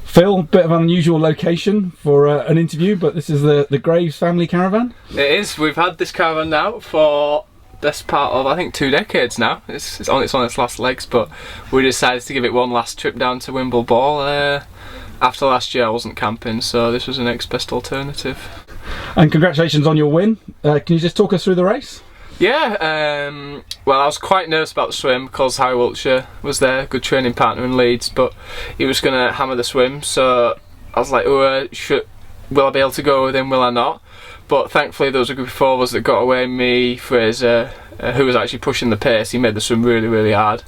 Phil, bit of an unusual location for an interview, but this is the Graves family caravan. It is. We've had this caravan now for best part of, I think, 2 decades now. It's on its last legs, but we decided to give it one last trip down to Wimbledon. After last year I wasn't camping, so this was the next best alternative. And congratulations on your win. Can you just talk us through the race? Yeah, well, I was quite nervous about the swim because Harry Wiltshire was there, good training partner in Leeds, but he was going to hammer the swim, so I was like, will I be able to go with him, will I not? But thankfully there was a group of 4 of us that got away, me, Fraser, who was actually pushing the pace. He made the swim really, really hard.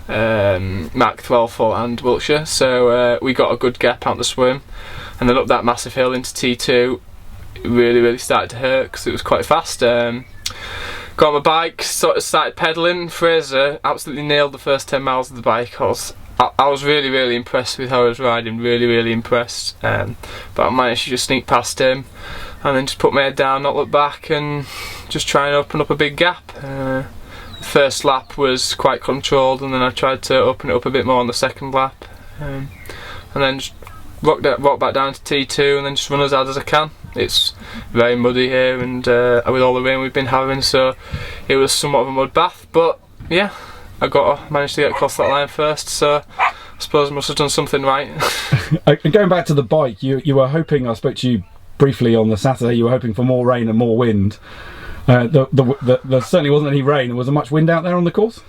Mark Twelfoot and Wiltshire, so we got a good gap out the swim, and then up that massive hill into T2, it really started to hurt because it was quite fast. Got on my bike, sort of started pedalling. Fraser absolutely nailed the first 10 miles of the bike. I was really impressed with how I was riding, really impressed, but I managed to just sneak past him and then just put my head down, not look back, and just try and open up a big gap. The first lap was quite controlled, and then I tried to open it up a bit more on the second lap, and then just walk back down to T2 and then just run as hard as I can. It's very muddy here, and with all the rain we've been having, so it was somewhat of a mud bath, but yeah, managed to get across that line first, so I suppose I must have done something right. Going back to the bike, you were hoping, I spoke to you briefly on the Saturday, you were hoping for more rain and more wind. There certainly wasn't any rain. Was there much wind out there on the course?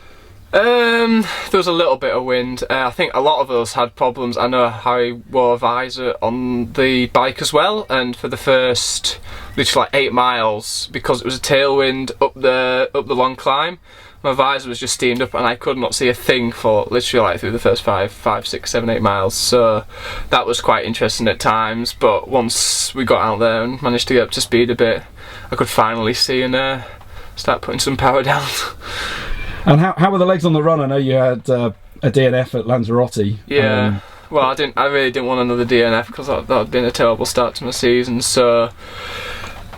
There was a little bit of wind. I think a lot of us had problems. I know Harry wore a visor on the bike as well, and for the first literally like 8 miles, because it was a tailwind up the long climb, my visor was just steamed up and I could not see a thing for literally like through the first 5, 6, 7, 8 miles. So that was quite interesting at times, but once we got out there and managed to get up to speed a bit, I could finally see and start putting some power down. And how were the legs on the run? I know you had a DNF at Lanzarote. Yeah. Well, I really didn't want another DNF because that would been a terrible start to my season. So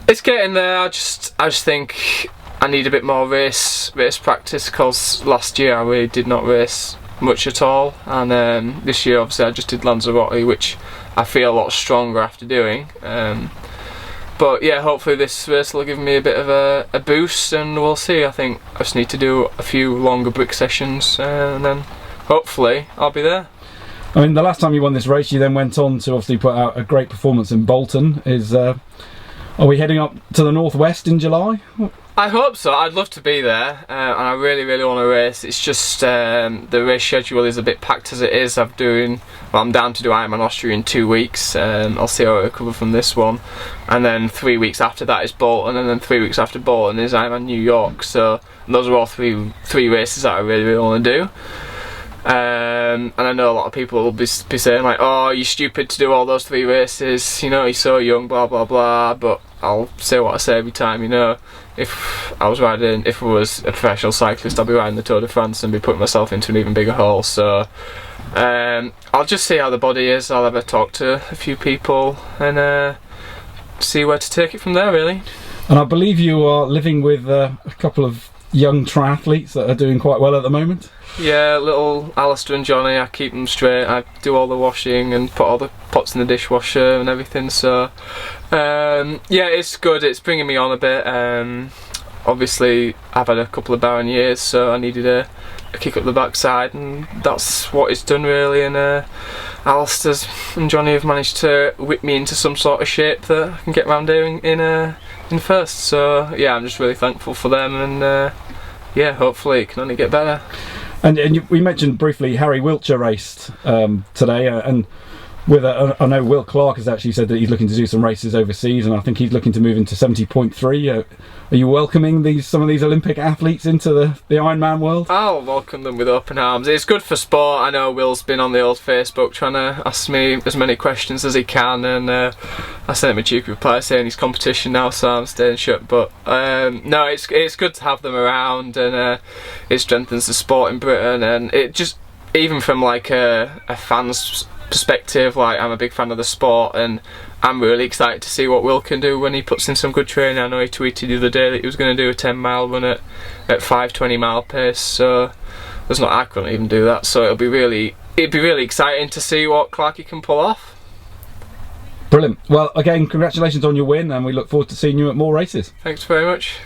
it's getting there. I just think I need a bit more race practice, because last year I really did not race much at all, and this year obviously I just did Lanzarote, which I feel a lot stronger after doing. But yeah, hopefully this race will give me a bit of a boost, and we'll see. I think I just need to do a few longer brick sessions, and then hopefully I'll be there. I mean, the last time you won this race, you then went on to obviously put out a great performance in Bolton. Are we heading up to the northwest in July? I hope so. I'd love to be there, and I really want to race. It's just the race schedule is a bit packed as it is. I'm down to do Ironman Austria in 2 weeks. I'll see how I recover from this one, and then 3 weeks after that is Bolton, and then 3 weeks after Bolton is Ironman New York. So those are all three races that I really want to do. And I know a lot of people will be saying like, "Oh, you're stupid to do all those 3 races. You know, you're so young, blah blah blah." But I'll say what I say every time. You know, if I was a professional cyclist, I'd be riding the Tour de France and be putting myself into an even bigger hole. So I'll just see how the body is. I'll have a talk to a few people and see where to take it from there, really. And I believe you are living with a couple of young triathletes that are doing quite well at the moment. Yeah, little Alistair and Johnny, I keep them straight. I do all the washing and put all the pots in the dishwasher and everything, so yeah, it's good. It's bringing me on a bit. Obviously I've had a couple of barren years, so I needed a kick up the backside, and that's what it's done really. And Alistair and Johnny have managed to whip me into some sort of shape that I can get round here in first. So yeah, I'm just really thankful for them, and yeah, hopefully it can only get better. And we mentioned briefly Harry Wiltshire raced today, and with I know Will Clark has actually said that he's looking to do some races overseas, and I think he's looking to move into 70.3. Are you welcoming some of these Olympic athletes into the Ironman world? I'll welcome them with open arms. It's good for sport. I know Will's been on the old Facebook trying to ask me as many questions as he can, and I sent him a cheeky reply saying he's competition now, so I'm staying shut. But no, it's good to have them around, and it strengthens the sport in Britain, and it just, even from like a fan's perspective, like I'm a big fan of the sport, and I'm really excited to see what Will can do when he puts in some good training. I know he tweeted the other day that he was going to do a 10-mile run at 5 20-mile pace, so I couldn't even do that, so it'll be really it'd be really exciting to see what Clarkie can pull off. Brilliant. Well, again, congratulations on your win, and we look forward to seeing you at more races. Thanks very much.